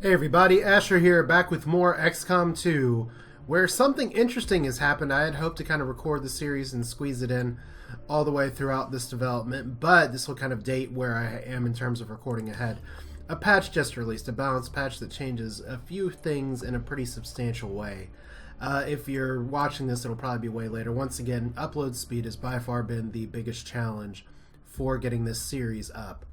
Hey everybody, Asher here, back with more XCOM 2, where something interesting has happened. I had hoped to kind of record the series and squeeze it in all the way throughout this development, but this will kind of date where I am in terms of recording ahead. A patch just released, a balanced patch that changes a few things in a pretty substantial way. If you're watching this, it'll probably be way later. Once again, upload speed has by far been the biggest challenge for getting this series up,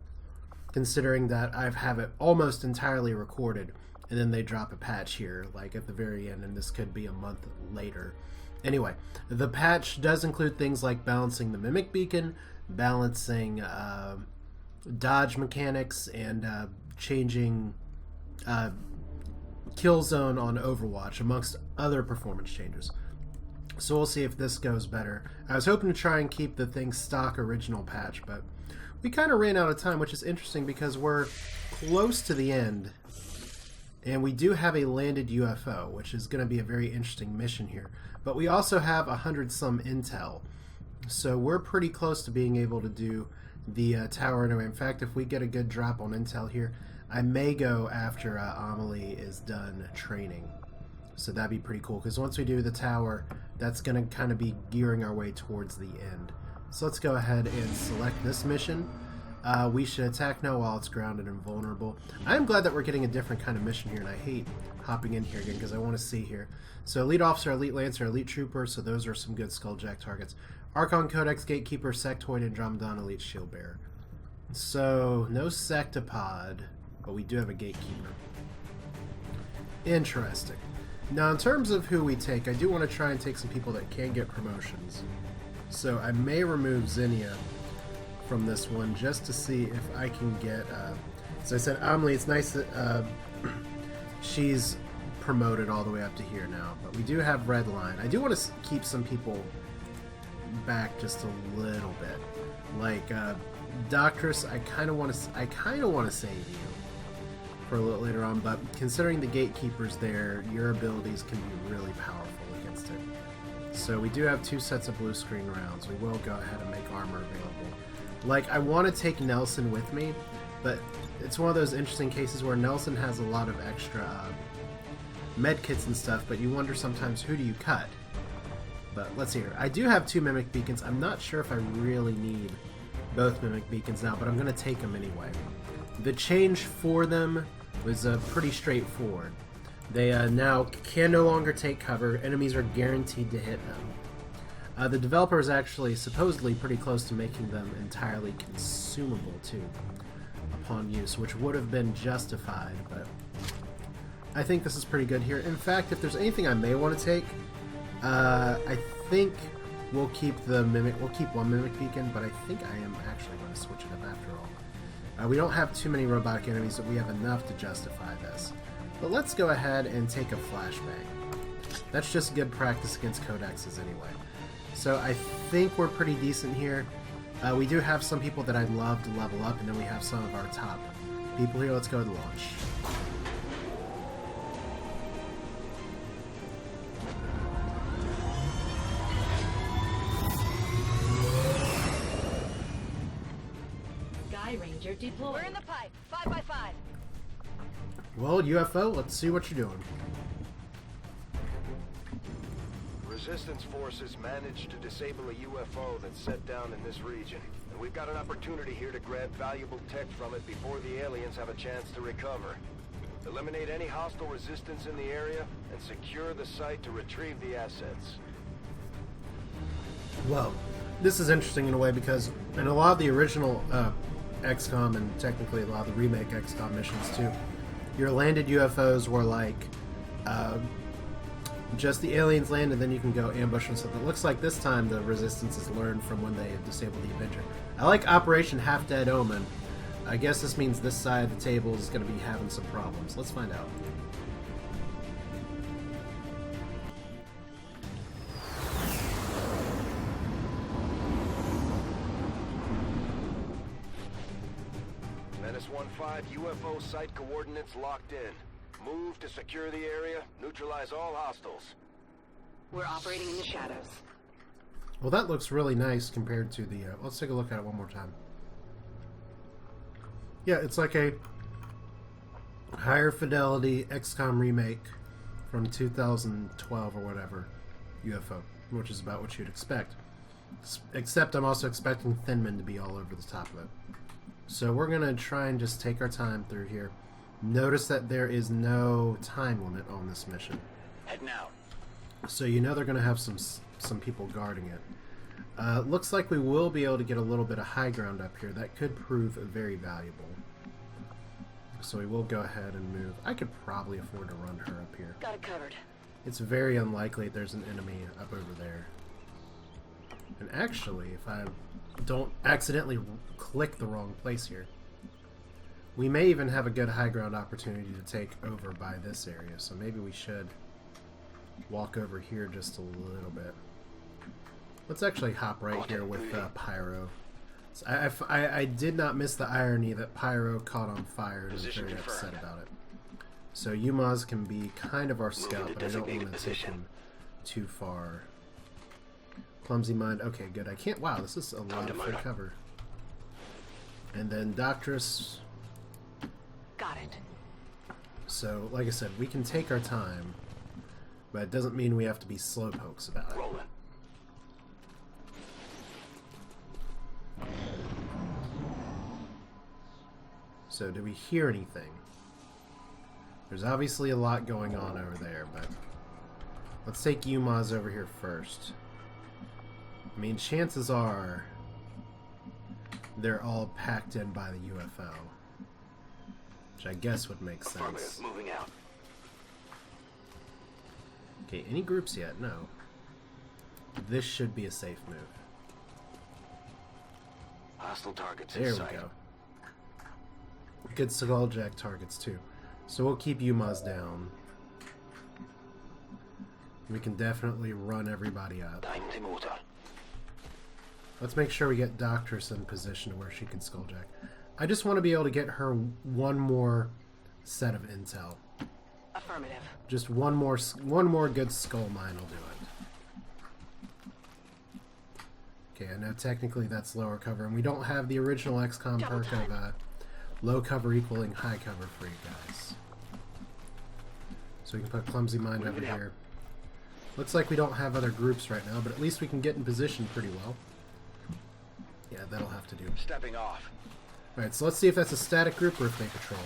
considering that I have it almost entirely recorded, and then they drop a patch here, like at the very end, and this could be a month later. Anyway, the patch does include things like balancing the Mimic Beacon, balancing dodge mechanics, and changing kill zone on Overwatch, amongst other performance changes. So we'll see if this goes better. I was hoping to try and keep the thing stock original patch, but we kind of ran out of time, which is interesting because we're close to the end, and we do have a landed UFO, which is going to be a very interesting mission here. But we also have 100-some intel, so we're pretty close to being able to do the tower anyway. In fact, if we get a good drop on intel here, I may go after Amelie is done training. So that'd be pretty cool, because once we do the tower, that's going to kind of be gearing our way towards the end. So let's go ahead and select this mission. We should attack now while it's grounded and vulnerable. I'm glad that we're getting a different kind of mission here, and I hate hopping in here again because I want to see here. So Elite Officer, Elite Lancer, Elite Trooper, so those are some good Skulljack targets. Archon, Codex, Gatekeeper, Sectoid, Andromedon, Elite Shield Bearer. So no Sectopod, but we do have a Gatekeeper. Interesting. Now in terms of who we take, I do want to try and take some people that can get promotions. So I may remove Zinnia from this one just to see if I can get, as I said, Amelie, it's nice that she's promoted all the way up to here now, but we do have Redline. I do want to keep some people back just a little bit. Like Doctress, I kind of want to save you for a little later on, but considering the Gatekeeper's there, your abilities can be really powerful against it. So we do have 2 sets of blue screen rounds. We will go ahead and make armor available. Like, I want to take Nelson with me, but it's one of those interesting cases where Nelson has a lot of extra med kits and stuff, but you wonder sometimes, who do you cut? But let's see here. I do have 2 Mimic Beacons. I'm not sure if I really need both Mimic Beacons now, but I'm going to take them anyway. The change for them was pretty straightforward. They now can no longer take cover. Enemies are guaranteed to hit them. The developer is actually supposedly pretty close to making them entirely consumable too, upon use, which would have been justified, but I think this is pretty good here. In fact, if there's anything I may want to take, I think we'll keep the Mimic. We'll keep 1 Mimic Beacon, but I think I am actually going to switch it up after all. We don't have too many robotic enemies, but we have enough to justify this. But let's go ahead and take a flashbang. That's just good practice against codexes anyway. So I think we're pretty decent here. We do have some people that I'd love to level up, and then we have some of our top people here. Let's go to launch. Sky Ranger deployed. We're in the pipe. 5x5. Well, UFO, let's see what you're doing. Resistance forces managed to disable a UFO that's set down in this region. And we've got an opportunity here to grab valuable tech from it before the aliens have a chance to recover. Eliminate any hostile resistance in the area and secure the site to retrieve the assets. Well, this is interesting in a way because in a lot of the original XCOM, and technically a lot of the remake XCOM missions too, your landed UFOs were like just the aliens land and then you can go ambush and stuff. It looks like this time the resistance has learned from when they disabled the Avenger. I like Operation Half Dead Omen. I guess this means this side of the table is going to be having some problems. Let's find out. Menace 1-5, UFO site coordinates locked in. Move to secure the area, neutralize all hostiles. We're operating in the shadows. Well, that looks really nice compared to the... let's take a look at it one more time. Yeah, it's like a higher fidelity XCOM remake from 2012 or whatever, UFO, which is about what you'd expect. Except I'm also expecting Thinman to be all over the top of it. So we're going to try and just take our time through here. Notice that there is no time limit on this mission. Head now. So you know they're going to have some people guarding it. Looks like we will be able to get a little bit of high ground up here. That could prove very valuable. So we will go ahead and move. I could probably afford to run her up here. Got it covered. It's very unlikely there's an enemy up over there. And actually, if I don't accidentally click the wrong place here, we may even have a good high ground opportunity to take over by this area. So maybe we should walk over here just a little bit. Let's actually hop right here with Pyro. So I did not miss the irony that Pyro caught on fire and was very upset about it. So Yumaz can be kind of our scout, but I don't want to take him too far. Clumsy Mind. Okay, good. I can't... Wow, this is a lot of free cover. And then Doctress. Got it. So, like I said, we can take our time, but it doesn't mean we have to be slowpokes about it. Rolling. So, do we hear anything? There's obviously a lot going on over there, but let's take Yumaz over here first. I mean, chances are they're all packed in by the UFO, which I guess would make sense. Moving out. Okay, any groups yet? No. This should be a safe move. Hostile targets There in we sight. go. Good Skulljack targets too. So we'll keep Yumaz down. We can definitely run everybody up. Let's make sure we get Doctress in position where she can Skulljack. I just want to be able to get her one more set of intel. Affirmative. Just one more good skull mine will do it. Okay, I know technically that's lower cover, and we don't have the original XCOM perk of low cover equaling high cover for you guys. So we can put Clumsy Mind over here. Looks like we don't have other groups right now, but at least we can get in position pretty well. Yeah, that'll have to do. Stepping off. Alright, so let's see if that's a static group or if they patrol.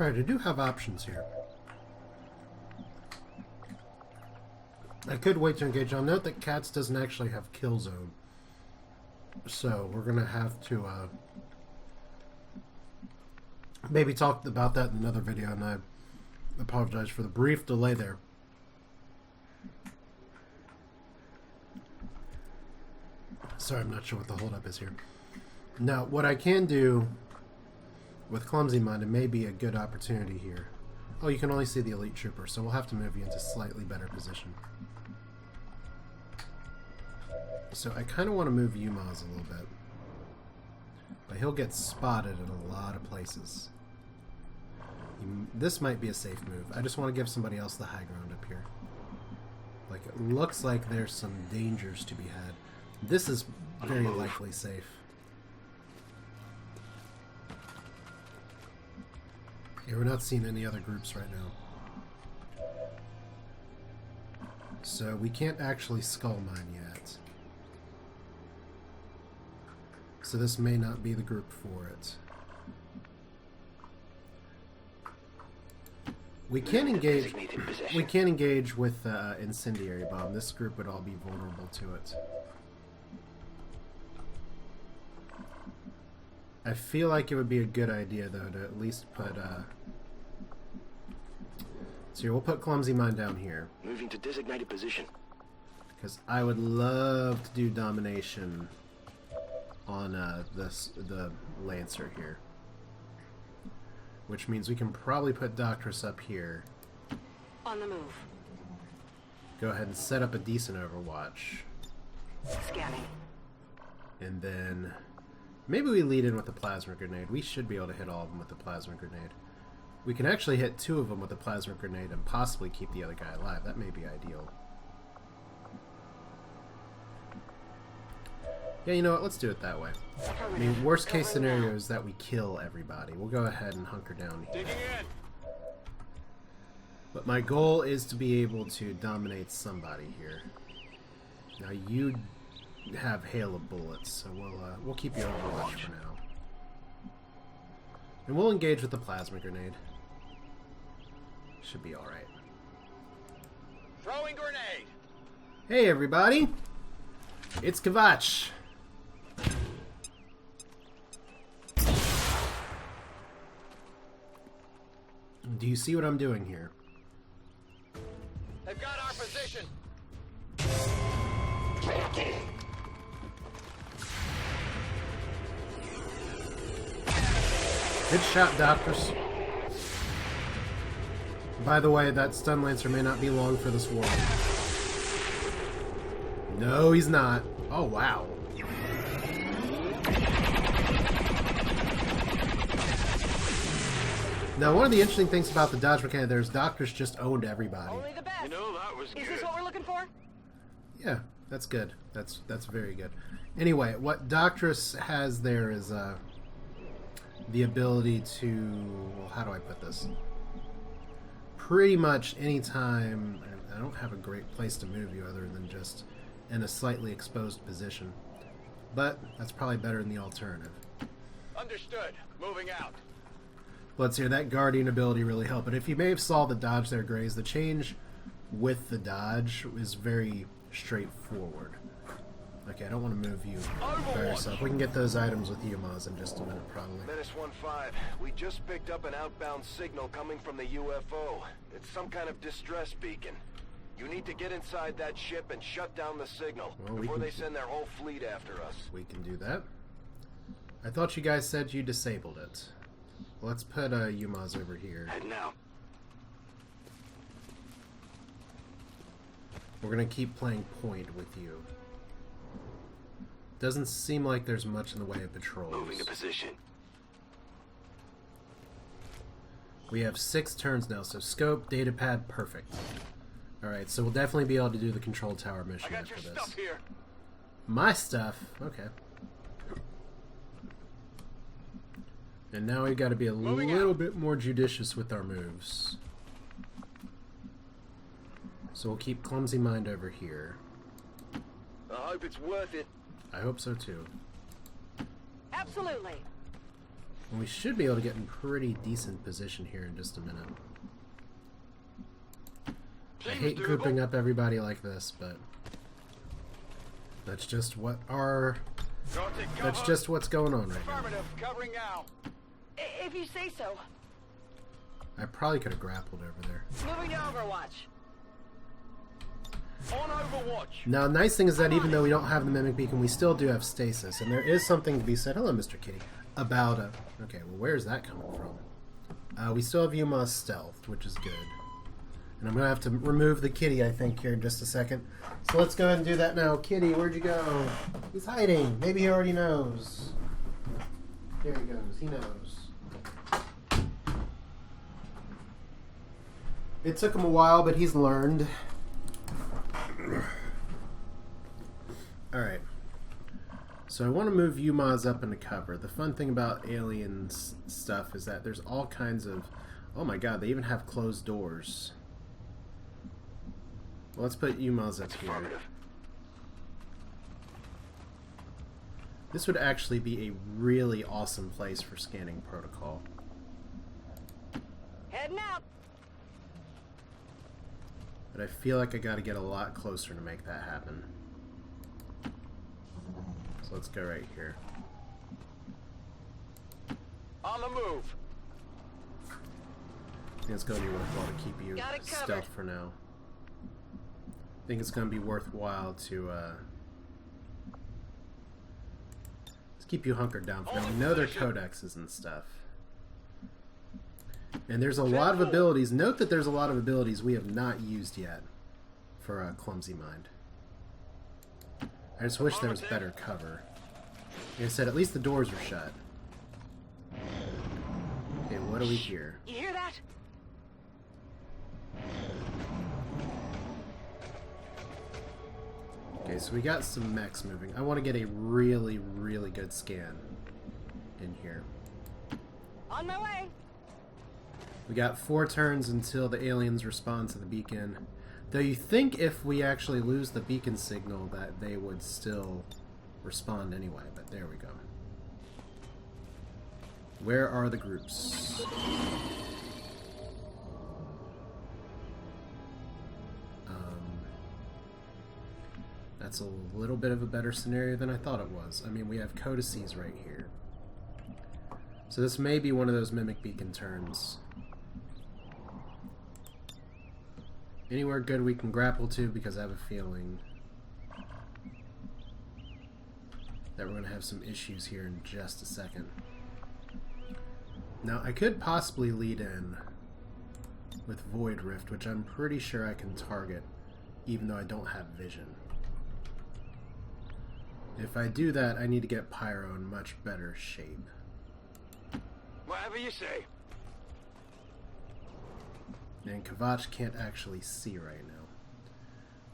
Alright, I do have options here. I could wait to engage. I'll note that Cats doesn't actually have kill zone. So we're going to have to maybe talk about that in another video, and I apologize for the brief delay there. Sorry, I'm not sure what the holdup is here. Now, what I can do with Clumsy Mind, it may be a good opportunity here. Oh, you can only see the elite trooper, so we'll have to move you into slightly better position. So I kind of want to move Yumaz a little bit. But he'll get spotted in a lot of places. This might be a safe move. I just want to give somebody else the high ground up here. Like, it looks like there's some dangers to be had. This is very likely safe. Yeah, we're not seeing any other groups right now. So we can't actually skull mine yet. So this may not be the group for it. We can engage. We can engage with incendiary bomb. This group would all be vulnerable to it. I feel like it would be a good idea though to at least put. So here, we'll put Clumsy Mind down here. Moving to designated position. Because I would love to do domination on the Lancer here. Which means we can probably put Doctress up here. On the move. Go ahead and set up a decent overwatch. Scanning. And then maybe we lead in with the plasma grenade. We should be able to hit all of them with the plasma grenade. We can actually hit 2 of them with the plasma grenade and possibly keep the other guy alive. That may be ideal. Yeah, you know what? Let's do it that way. I mean, worst case scenario is that we kill everybody. We'll go ahead and hunker down here. Digging in. But my goal is to be able to dominate somebody here. Now you have hail of bullets, so we'll keep you overwatch for now. And we'll engage with the plasma grenade. Should be alright. Throwing grenade. Hey everybody! It's Kavach! Do you see what I'm doing here? They've got our position. Good shot, doctors. By the way, that stun lancer may not be long for this world. No, he's not. Oh, wow. Now, one of the interesting things about the dodge mechanic there is doctors just owned everybody. Only the best. You know, that was good. Is this what we're looking for? Yeah, that's good. That's very good. Anyway, what Doctress has there is the ability to... Well, how do I put this? Pretty much anytime... I don't have a great place to move you other than just in a slightly exposed position. But that's probably better than the alternative. Understood. Moving out. Let's hear that Guardian ability really helped. But if you may have saw the dodge there, Grays, the change with the dodge is very straightforward. Okay, I don't want to move you by yourself. We can get those items with Yumaz in just a minute, probably. Menace 1-5. We just picked up an outbound signal coming from the UFO. It's some kind of distress beacon. You need to get inside that ship and shut down the signal before they send their whole fleet after us. We can do that. I thought you guys said you disabled it. Let's put Yumaz over here. Heading out. We're going to keep playing point with you. Doesn't seem like there's much in the way of patrols. Moving to position. We have 6 turns now, so scope, datapad, perfect. Alright, so we'll definitely be able to do the control tower mission I got after your this. stuff here. My stuff? Okay. And now we've got to be a little bit more judicious with our moves. So we'll keep Clumsy Mind over here. I hope it's worth it. I hope so too. Absolutely. And we should be able to get in pretty decent position here in just a minute. I hate grouping up everybody like this, but that's just what our... That's just what's going on right now. Affirmative. Covering now. If you say so. I probably could have grappled over there. Moving to Overwatch. On Overwatch. Now, the nice thing is that even though we don't have the Mimic Beacon, we still do have stasis. And there is something to be said, hello Mr. Kitty, about okay, well where's that coming from? We still have Yuma's stealth, which is good. And I'm going to have to remove the kitty, I think, here in just a second. So let's go ahead and do that now. Kitty, where'd you go? He's hiding. Maybe he already knows. There he goes. He knows. It took him a while, but he's learned. Alright. So I want to move Yumaz up into cover. The fun thing about aliens stuff is that there's all kinds of... Oh my god, they even have closed doors. Well, let's put Yumaz up here. This would actually be a really awesome place for scanning protocol. Heading out. But I feel like I gotta get a lot closer to make that happen. So let's go right here. On the move. I think it's gonna be worthwhile to keep you Got it covered. stealth for now. I think it's gonna be worthwhile to keep you hunkered down for now. We know their codexes and stuff. And there's a lot of abilities. Note that there's a lot of abilities we have not used yet for Clumsy Mind. I just wish there was better cover. Like I said, at least the doors are shut. Okay, what do we hear? You hear that? Okay, so we got some mechs moving. I want to get a really, really good scan in here. On my way. We got 4 turns until the aliens respond to the beacon. Though you think if we actually lose the beacon signal that they would still respond anyway, but there we go. Where are the groups? That's a little bit of a better scenario than I thought it was. I mean, we have codices right here. So this may be one of those mimic beacon turns. Anywhere good we can grapple to, because I have a feeling that we're going to have some issues here in just a second. Now, I could possibly lead in with Void Rift, which I'm pretty sure I can target, even though I don't have vision. If I do that, I need to get Pyro in much better shape. Whatever you say. And Kavach can't actually see right now.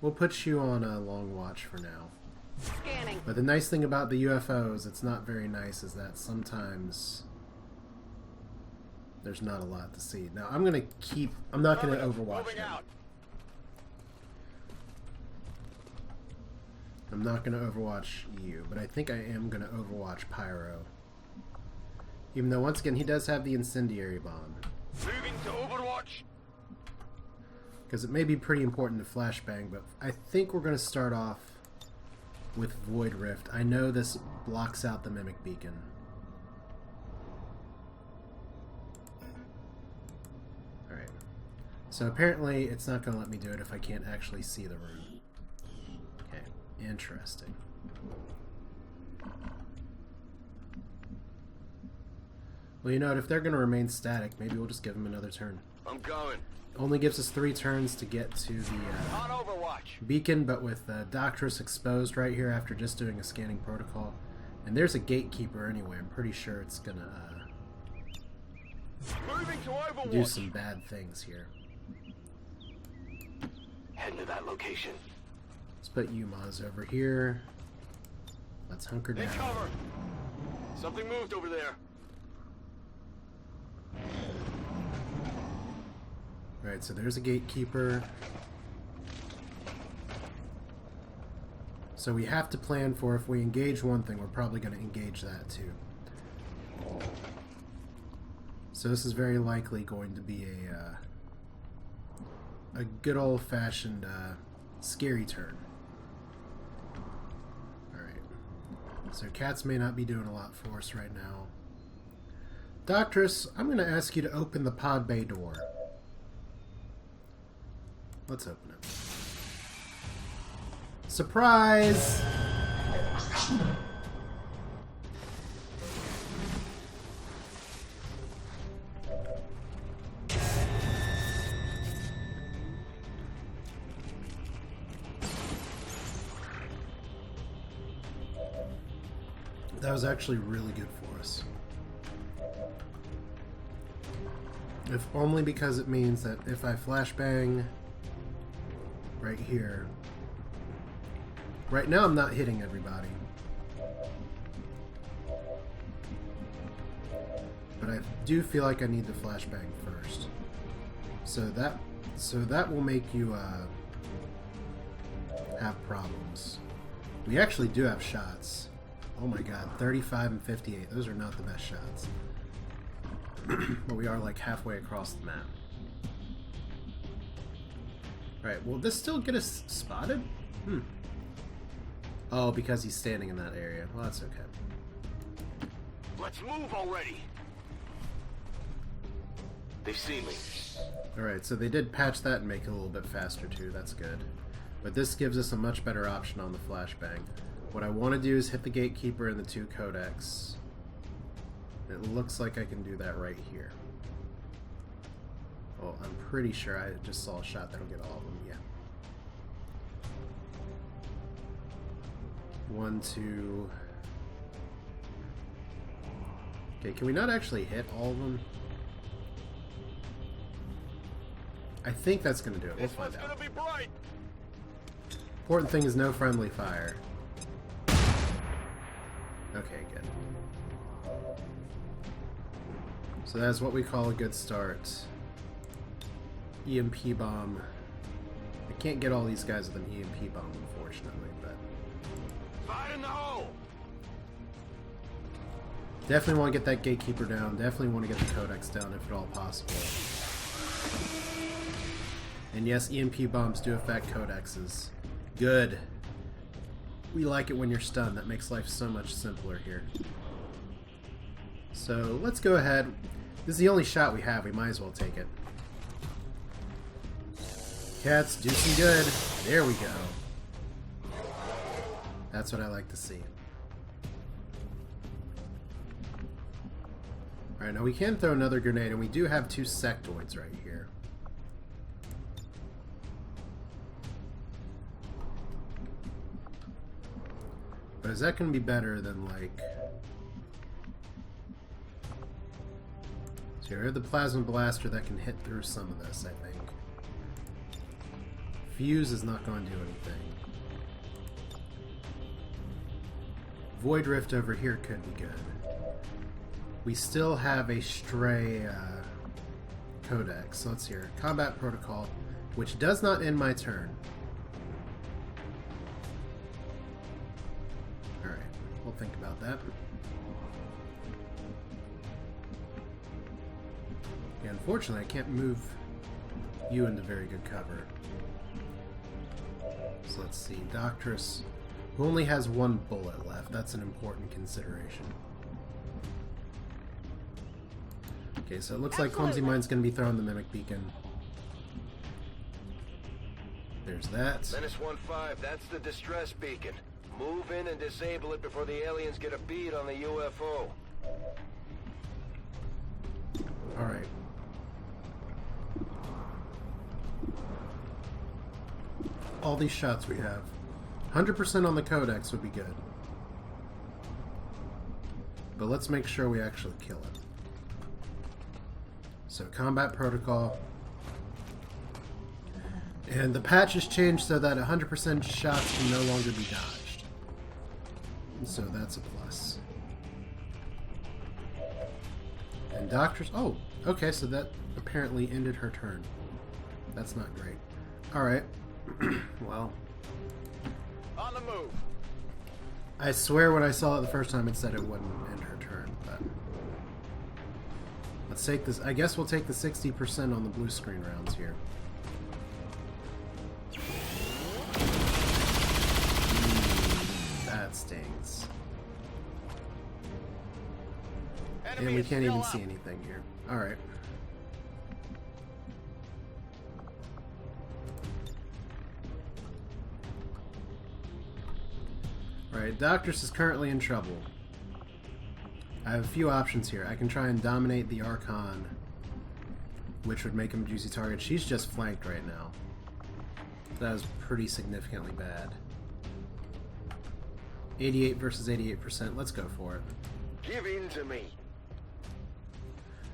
We'll put you on a long watch for now. Scanning. But the nice thing about the UFOs, it's not very nice, is that sometimes there's not a lot to see. Now, I'm not going to overwatch Moving them. out. I'm not going to overwatch you, but I think I am going to overwatch Pyro. Even though, once again, he does have the incendiary bomb. Moving to Overwatch. Because it may be pretty important to flashbang, but I think we're going to start off with Void Rift. I know this blocks out the Mimic Beacon. Alright. So apparently it's not going to let me do it if I can't actually see the room. Okay, interesting. Well, you know what, if they're going to remain static, maybe we'll just give them another turn. I'm going. Only gives us 3 turns to get to the On Overwatch. beacon, but with Doctress exposed right here after just doing a scanning protocol. And there's a gatekeeper anyway. I'm pretty sure it's going to Moving to Overwatch. do some bad things here. Heading to that location. Let's put UMAs over here. Let's hunker Take down. cover. Something moved over there. Right, so there's a gatekeeper. So we have to plan for if we engage one thing, we're probably going to engage that too. So this is very likely going to be a good old-fashioned scary turn. Alright. So cats may not be doing a lot for us right now. Doctress, I'm going to ask you to open the pod bay door. Let's open it. Surprise! That was actually really good for us. If only because it means that if I flashbang right here. Right now I'm not hitting everybody. But I do feel like I need the flashbang first. So that will make you have problems. We actually do have shots. Oh my god, 35 and 58. Those are not the best shots. But we are like halfway across the map. Alright, will this still get us spotted? Oh, because he's standing in that area. Well, that's okay. Let's move already. They see me. Alright, so they did patch that and make it a little bit faster too. That's good. But this gives us a much better option on the flashbang. What I want to do is hit the gatekeeper and the 2 codecs. It looks like I can do that right here. Well, I'm pretty sure I just saw a shot that'll get all of them, yeah. 1, 2, Okay, can we not actually hit all of them? I think that's going to do it. We'll find out. Be bright. Important thing is no friendly fire. Okay, good. So that's what we call a good start. EMP bomb. I can't get all these guys with an EMP bomb, unfortunately, but... Fire in the hole! Definitely want to get that gatekeeper down. Definitely want to get the codex down if at all possible. And yes, EMP bombs do affect codexes. Good. We like it when you're stunned. That makes life so much simpler here. So let's go ahead. This is the only shot we have. We might as well take it. Cats, do some good. There we go. That's what I like to see. Alright, now we can throw another grenade, and we do have 2 sectoids right here. But is that going to be better than, like... So here, the plasma blaster that can hit through some of this, I think. Fuse is not going to do anything. Void Rift over here could be good. We still have a stray codex. So let's hear Combat Protocol, which does not end my turn. Alright, we'll think about that. Yeah, unfortunately, I can't move you into very good cover. So let's see. Doctress, who only has 1 bullet left. That's an important consideration. Okay, so it looks like Clumsy Mind's going to be throwing the Mimic Beacon. There's that. Menace 1-5, that's the distress beacon. Move in and disable it before the aliens get a bead on the UFO. Alright. All these shots we have. 100% on the Codex would be good. But let's make sure we actually kill it. So, Combat Protocol. And the patch has changed so that 100% shots can no longer be dodged. So that's a plus. And Doctors... Oh, okay, so that apparently ended her turn. That's not great. Alright. Well... On the move. I swear when I saw it the first time it said it wouldn't end her turn, but... Let's take this... I guess we'll take the 60% on the blue screen rounds here. That stings. And we can't even see anything here. Alright. Alright, Doctress is currently in trouble. I have a few options here. I can try and dominate the Archon, which would make him a juicy target. She's just flanked right now. That is pretty significantly bad. 88 versus 88%. Let's go for it. Give in to me.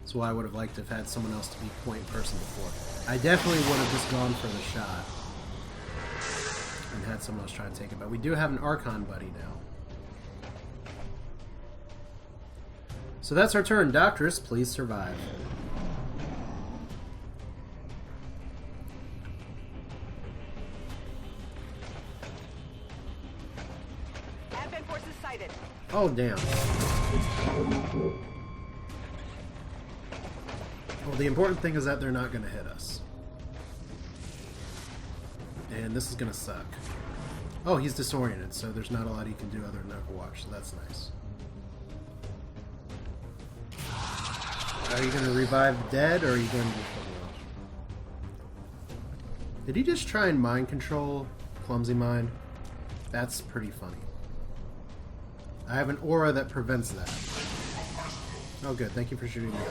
That's why I would have liked to have had someone else to be point person before. I definitely would have just gone for the shot and had someone else try and take it. But we do have an Archon buddy now. So that's our turn. Doctress, please survive. Advent forces sighted. Oh, damn. Well, the important thing is that they're not going to hit us. And this is going to suck. Oh, he's disoriented, so there's not a lot he can do other than Overwatch, so that's nice. Are you going to revive the dead, or are you going to do something else? Did he just try and mind control Clumsy Mind? That's pretty funny. I have an aura that prevents that. Oh good, thank you for shooting me up.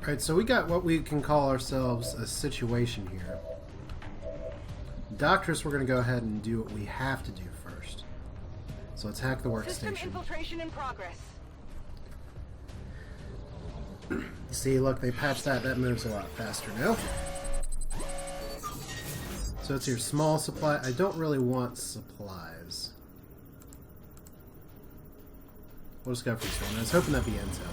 Alright, so we got what we can call ourselves a situation here. doctors, we're going to go ahead and do what we have to do first. So let's hack the System workstation. infiltration in progress. See, look, they patched that. That moves a lot faster now. So it's your small supply. I don't really want supplies. We'll just go for this one. I was hoping that'd be intel.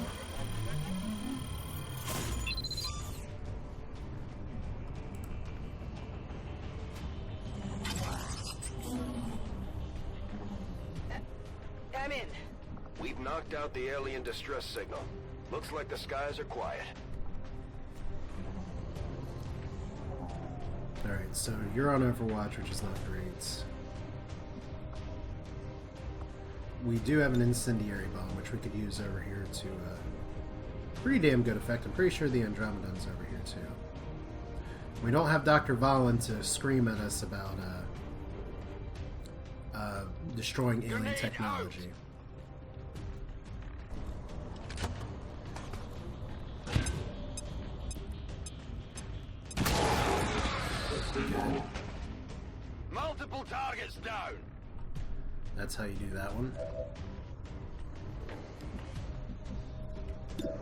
I'm in. We've knocked out the alien distress signal. Looks like the skies are quiet. Alright, so you're on Overwatch, which is not great. We do have an incendiary bomb, which we could use over here to pretty damn good effect. I'm pretty sure the Andromedon's over here too. We don't have Dr. Valen to scream at us about destroying alien technology. Multiple targets down. That's how you do that one.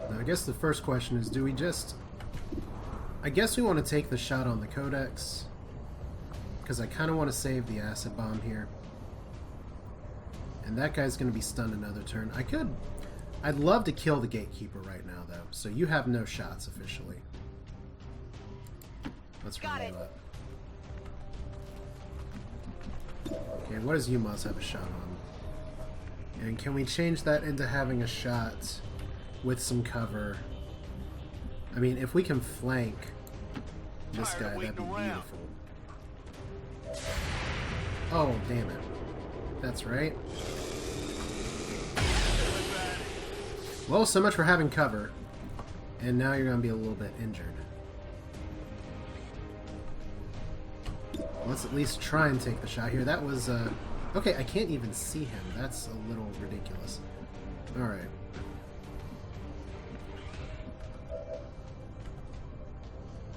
Now, I guess the first question is, do we just... I guess we want to take the shot on the Codex, because I kind of want to save the acid bomb here. And that guy's going to be stunned another turn. I'd love to kill the Gatekeeper right now, though, so you have no shots officially. Let's roll up. Okay, what does UMAS have a shot on? And can we change that into having a shot with some cover? I mean, if we can flank this guy, that'd be beautiful. Oh, damn it. That's right. Well, so much for having cover. And now you're going to be a little bit injured. Let's at least try and take the shot here. That was, okay, I can't even see him. That's a little ridiculous. Alright.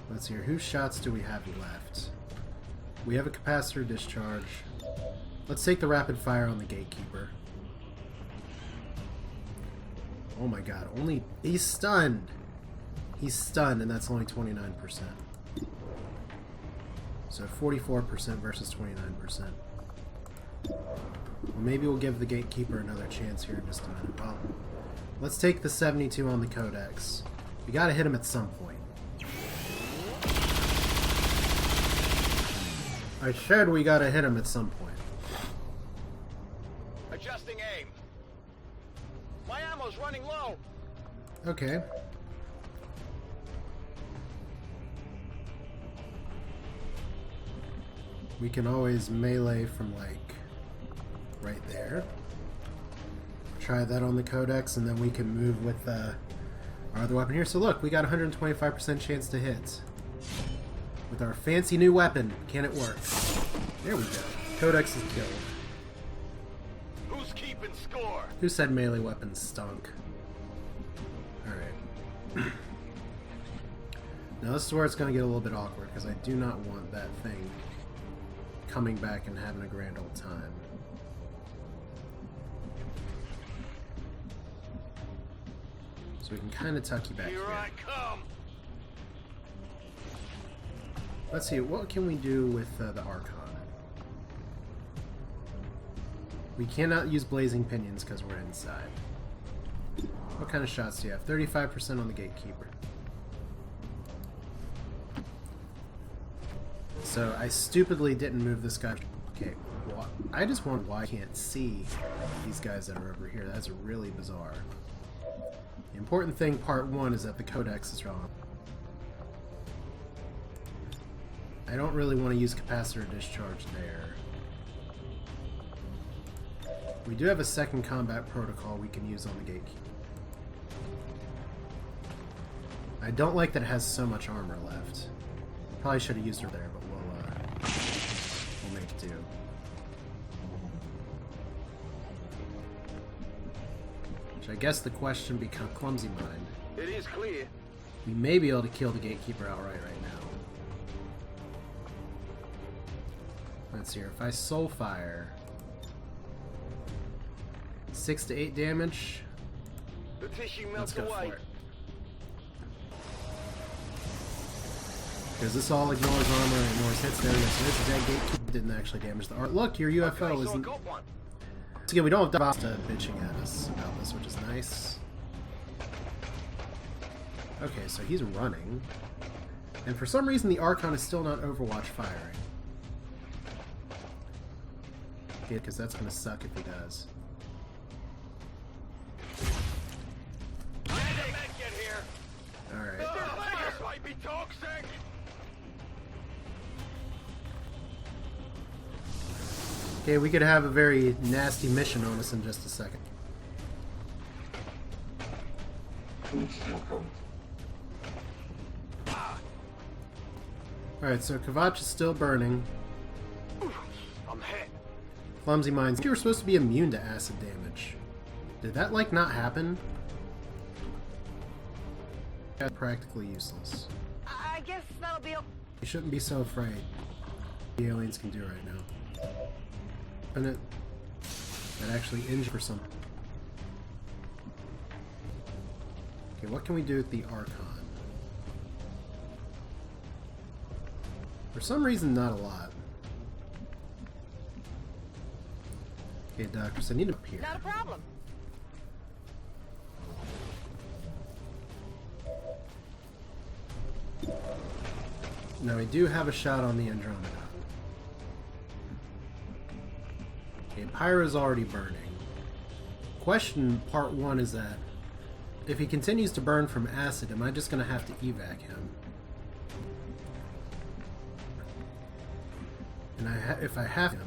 Let's see here. Whose shots do we have left? We have a capacitor discharge. Let's take the rapid fire on the Gatekeeper. Oh my god. He's stunned! He's stunned, and that's only 29%. So 44% versus 29%. Well, maybe we'll give the Gatekeeper another chance here in just a minute. Well, let's take the 72 on the Codex. We gotta hit him at some point. I said we gotta hit him at some point. Adjusting aim. My ammo's running low. Okay. We can always melee from, like, right there. Try that on the Codex, and then we can move with our other weapon here. So look, we got 125% chance to hit. With our fancy new weapon. Can it work? There we go. Codex is killed. Who's keeping score? Who said melee weapons stunk? Alright. Now this is where it's going to get a little bit awkward, because I do not want that thing coming back and having a grand old time. So we can kind of tuck you back here. Here I come. Let's see, what can we do with the Archon? We cannot use Blazing Pinions because we're inside. What kind of shots do you have? 35% on the Gatekeeper. So I stupidly didn't move this guy. Okay, well, I just wonder why I can't see these guys that are over here. That's really bizarre. The important thing, part one, is that the Codex is wrong. I don't really want to use capacitor discharge there. We do have a second combat protocol we can use on the Gatekeeper. I don't like that it has so much armor left. Probably should have used her there, but we'll make do. Which I guess the question becomes Clumsy Mind. It is clear. We may be able to kill the Gatekeeper outright right now. Let's see here. If I soul fire, 6 to 8 damage. The tissue Let's melts go away. for it. Because this all ignores armor and ignores hits. There it is. So this is that gatekeeper didn't actually damage the art. Look, your UFO Okay, so I isn't. got one. So again, we don't have Dasta bitching at us about this, which is nice. Okay, so he's running. And for some reason, the Archon is still not Overwatch firing. Okay, because that's going to suck if he does. Alright. This might be toxic. Okay, we could have a very nasty mission on us in just a second. Alright, so Kvatch is still burning. I'm hit. Clumsy Minds. You were supposed to be immune to acid damage. Did that, like, not happen? That's practically useless. I guess that'll be. You shouldn't be so afraid. The aliens can do right now. And it that actually injure for some. Okay, what can we do with the Archon? For some reason, not a lot. Okay, Doctor, so I need to appear. Not a problem. Now we do have a shot on the Andromeda. Okay, Pyro's already burning. Question part one is that if he continues to burn from acid, am I just going to have to evac him? And if I have him,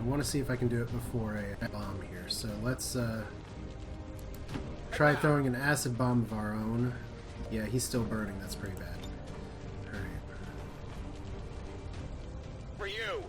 I want to see if I can do it before a bomb here. So let's try throwing an acid bomb of our own. Yeah, he's still burning. That's pretty bad. Alright. For you.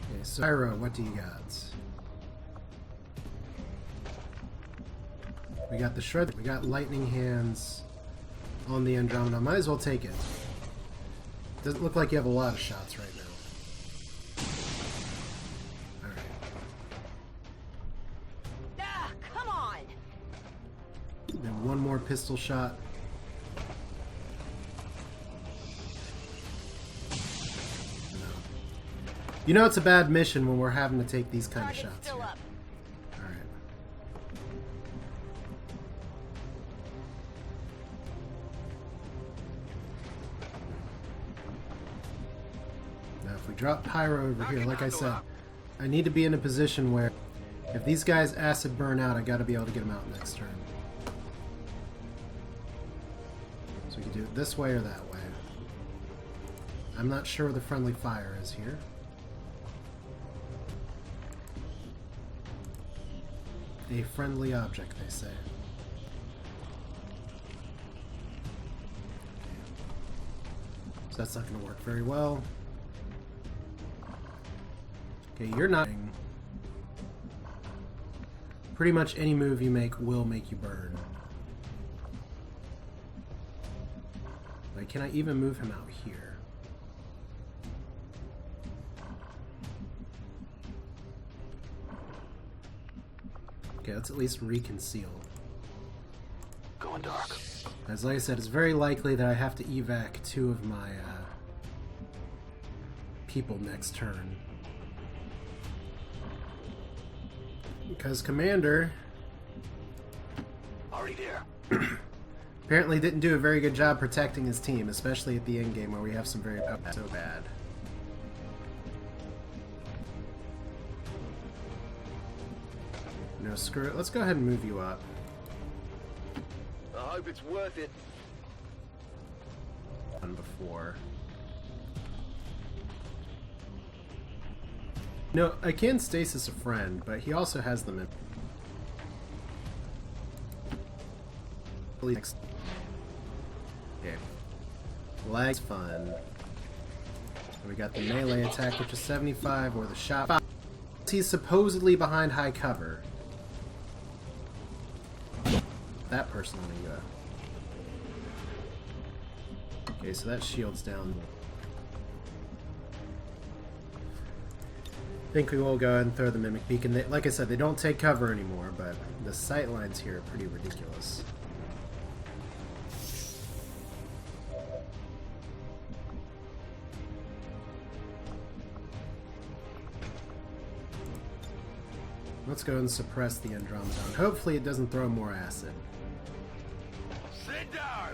Okay, so Pyro, what do you got? We got the Shred. We got Lightning Hands on the Andromeda. Might as well take it. Doesn't look like you have a lot of shots right now. Alright. Ah, come on. Then one more pistol shot. No. You know it's a bad mission when we're having to take these kind of Target's shots still here. up. Alright. Now if we drop Pyro over here, like I said, I need to be in a position where if these guys acid burn out, I gotta be able to get them out next turn. So we can do it this way or that way. I'm not sure where the friendly fire is here. A friendly object, they say. So that's not going to work very well. Okay, you're not. Pretty much any move you make will make you burn. Like, can I even move him out here? Okay, let's at least reconceal. Going dark. As like I said, it's very likely that I have to evac 2 of my people next turn. Because Commander Already there. apparently didn't do a very good job protecting his team, especially at the end game where we have some very so bad. No, screw it. Let's go ahead and move you up. I hope it's worth it. Done before. No, I can stasis a friend, but he also has them in. Okay. Lag's fun. We got the melee attack, which is 75, or the shot. He's supposedly behind high cover. That person on the UFO. Okay, so that shield's down. I think we will go ahead and throw the Mimic Beacon. Like I said, they don't take cover anymore, but the sight lines here are pretty ridiculous. Let's go and suppress the Andromedon. Hopefully it doesn't throw more acid. Sit down!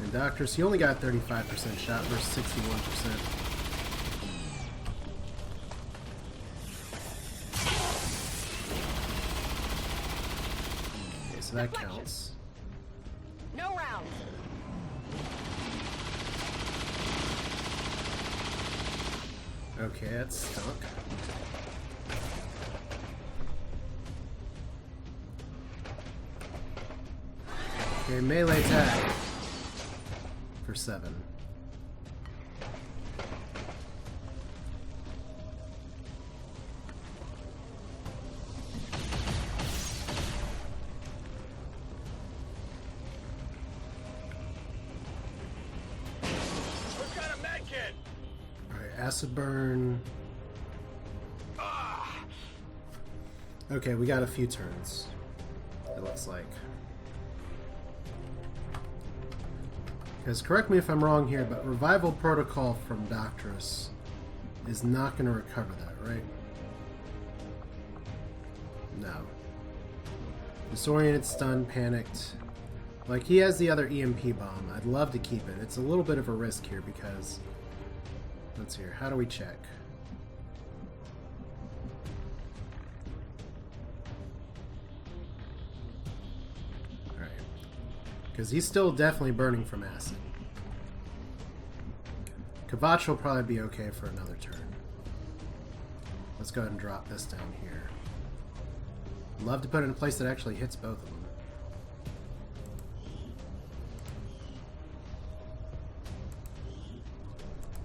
And Doctors, he only got 35% shot versus 61%. Okay, so that counts. No rounds. Okay, that's stunk. Okay, melee attack for 7. Who's got a med kit? Alright, acid burn. Okay, we got a few turns, it looks like. Because, correct me if I'm wrong here, but revival protocol from Doctress is not going to recover that, right? No. Disoriented, stunned, panicked. Like, he has the other EMP bomb. I'd love to keep it. It's a little bit of a risk here because... Let's hear. How do we check? Alright. Because he's still definitely burning from acid. Kvatch will probably be okay for another turn. Let's go ahead and drop this down here. Love to put it in a place that actually hits both of them.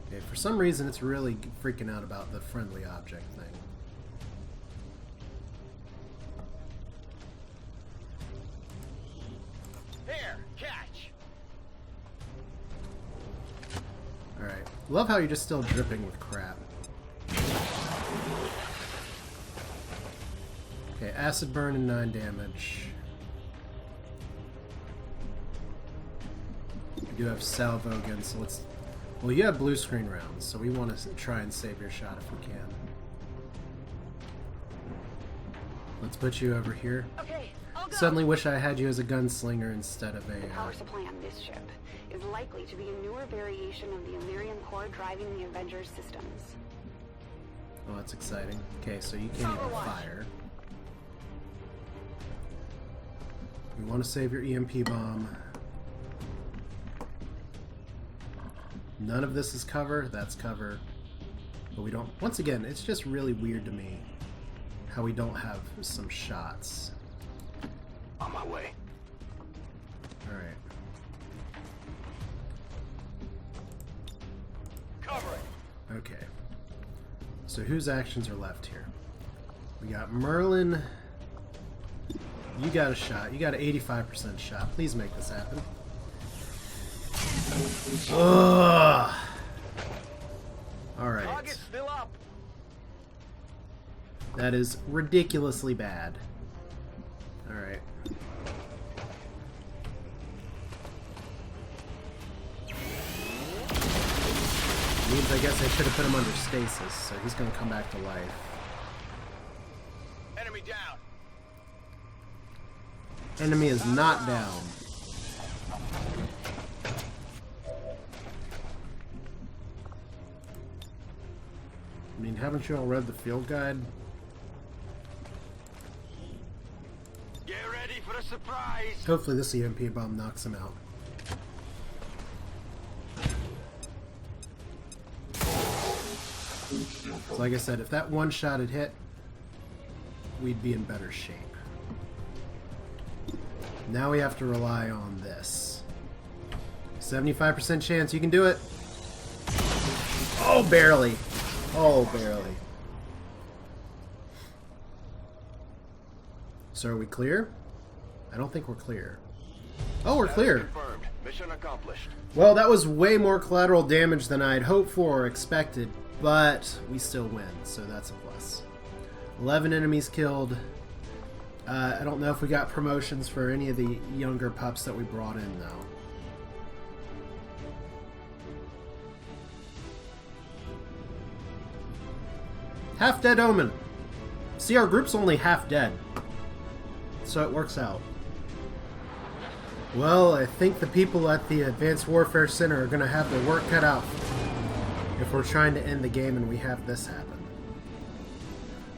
Okay, for some reason it's really freaking out about the friendly object thing. Here, catch! Alright. Love how you're just still dripping with crap. Okay, acid burn and 9 damage. We do have salvo again, so let's... Well, you have blue screen rounds, so we want to try and save your shot if we can. Let's put you over here. Okay, I'll go. Suddenly wish I had you as a gunslinger instead of The a... power supply on this ship is likely to be a newer variation of the Illyrian core driving the Avengers systems. Oh, that's exciting. Okay, so you can't even fire. We want to save your EMP bomb. None of this is cover. That's cover. But we don't... Once again, it's just really weird to me how we don't have some shots. On my way. Alright. Cover it! Okay. So whose actions are left here? We got Merlin. You got a shot. You got an 85% shot. Please make this happen. Ugh. Alright. Target's still up! That is ridiculously bad. Alright. Means I guess I should have put him under stasis, so he's gonna come back to life. Enemy down! Enemy is not down. I mean, haven't you all read the field guide? Get ready for a surprise! Hopefully this EMP bomb knocks him out. So like I said, if that one shot had hit, we'd be in better shape. Now we have to rely on this. 75% chance you can do it. Oh, barely. Oh, barely. So are we clear? I don't think we're clear. Oh, we're clear. Confirmed. Mission accomplished. Well, that was way more collateral damage than I'd hoped for or expected, but we still win, so that's a plus. 11 enemies killed. I don't know if we got promotions for any of the younger pups that we brought in, though. Half dead Omen. See, our group's only half dead, so it works out. Well, I think the people at the Advanced Warfare Center are going to have their work cut out if we're trying to end the game and we have this happen.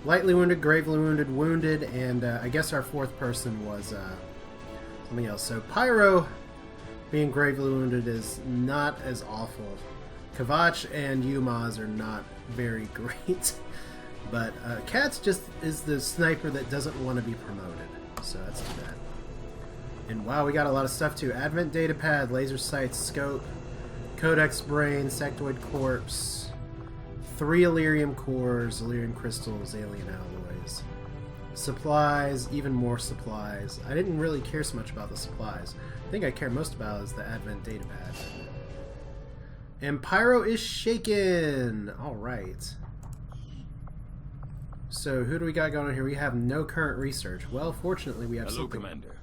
Lightly wounded, gravely wounded, wounded, and I guess our fourth person was something else. So Pyro being gravely wounded is not as awful. Kavach and Yumaz are not very great. But Katz just is the sniper that doesn't want to be promoted. So that's too bad. And wow, we got a lot of stuff too. Advent Datapad, Laser Sights, Scope, Codex Brain, Sectoid Corpse, 3 Illyrium Cores, Illyrium Crystals, Alien Alloys. Supplies, even more supplies. I didn't really care so much about the supplies. I think I care most about is the Advent Datapad. And Pyro is shaken! Alright. So, who do we got going on here? We have no current research. Well, fortunately, we have something Commander.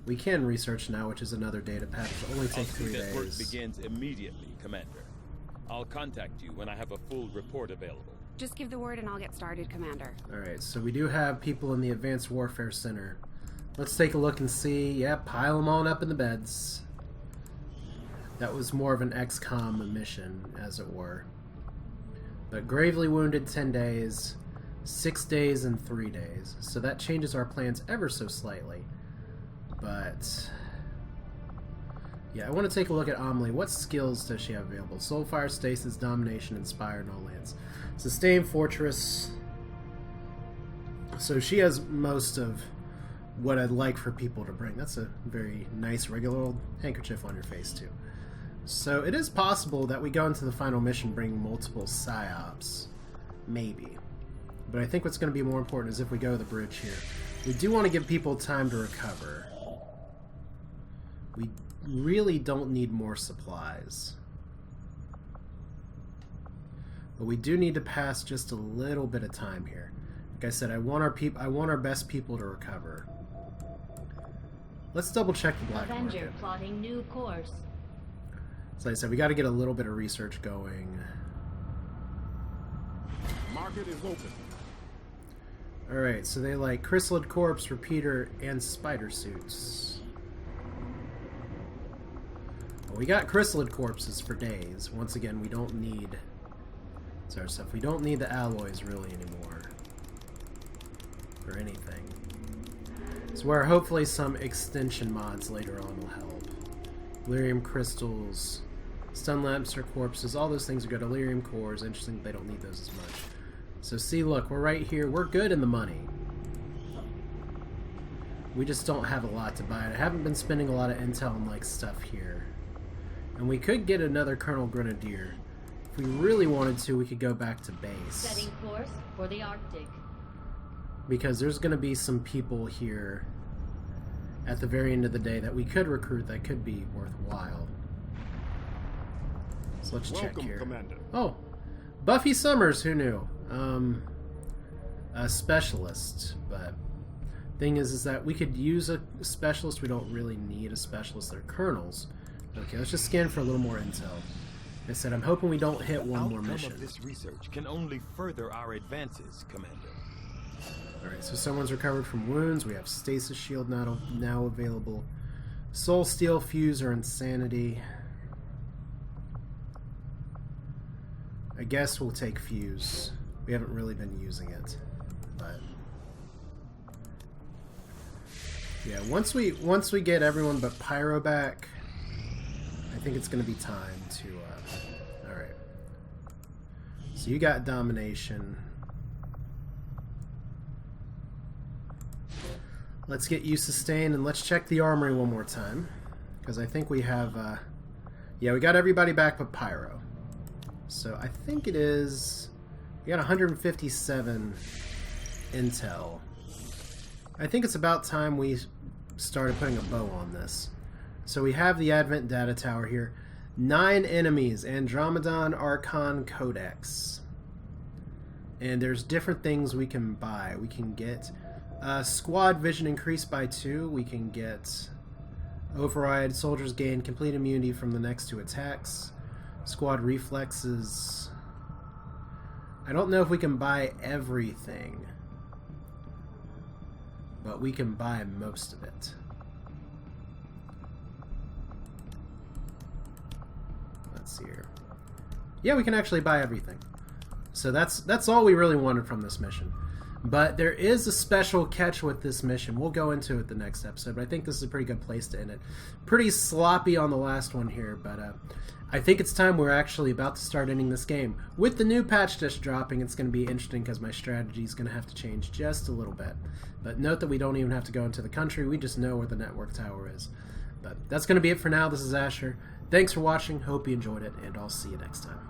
we can research now, which is another data pack. It'll only take 3 That work days. begins immediately, Commander. I'll contact you when I have a full report available. Just give the word and I'll get started, Commander. Alright, so we do have people in the Advanced Warfare Center. Let's take a look and see. Yeah, pile them on up in the beds. That was more of an XCOM mission, as it were. But gravely wounded 10 days. 6 days and 3 days. So that changes our plans ever so slightly. But yeah, I want to take a look at Amelie. What skills does she have available? Soulfire, Stasis, Domination, Inspire, No Lands. Sustain, Fortress. So she has most of what I'd like for people to bring. That's a very nice regular old handkerchief on your face too. So it is possible that we go into the final mission bringing multiple psyops. Maybe. But I think what's going to be more important is if we go to the bridge here. We do want to give people time to recover. We really don't need more supplies. But we do need to pass just a little bit of time here. Like I said, I want our best people to recover. Let's double check the black Avenger market. plotting new course. So like I said, we got to get a little bit of research going. Market is open. Alright, so they like Chrysalid Corpse, Repeater, and Spider Suits. Well, we got Chrysalid Corpses for days. Once again, we don't need our stuff. We don't need the alloys really anymore. For anything. It's where hopefully some extension mods later on will help. Illyrium Crystals, Stun Lamps or Corpses, all those things are good. Illyrium Cores, interesting they don't need those as much. So see, look, we're right here. We're good in the money. We just don't have a lot to buy. I haven't been spending a lot of intel and like stuff here. And we could get another Colonel Grenadier. If we really wanted to, we could go back to base. Setting course for the Arctic. Because there's going to be some people here at the very end of the day that we could recruit that could be worthwhile. So let's check here. Commander. Oh, Buffy Summers, who knew? A specialist, but thing is that we could use a specialist. We don't really need a specialist. They're colonels. Okay, let's just scan for a little more intel. Like I said, I'm hoping we don't hit one more mission. Of this research can only further our advances, Commander. Alright, so someone's recovered from wounds. We have Stasis Shield now available. Soul Steel, Fuse, or Insanity. I guess we'll take Fuse. We haven't really been using it, but yeah, once we get everyone but Pyro back, I think it's going to be time to alright. So you got Domination. Let's get you sustained, and let's check the armory one more time, because I think we have Yeah, we got everybody back but Pyro. So I think it is... We got 157 intel. I think it's about time we started putting a bow on this. So we have the Advent Data Tower here. 9 enemies. Andromedon Archon Codex. And there's different things we can buy. We can get squad vision increased by 2. We can get override. Soldiers gain complete immunity from the next 2 attacks. Squad reflexes. I don't know if we can buy everything, but we can buy most of it. Let's see here. Yeah, we can actually buy everything. So that's all we really wanted from this mission. But there is a special catch with this mission. We'll go into it the next episode, but I think this is a pretty good place to end it. Pretty sloppy on the last one here, but I think it's time we're actually about to start ending this game. With the new patch just dropping, it's going to be interesting because my strategy is going to have to change just a little bit. But note that we don't even have to go into the country. We just know where the network tower is. But that's going to be it for now. This is Asher. Thanks for watching. Hope you enjoyed it, and I'll see you next time.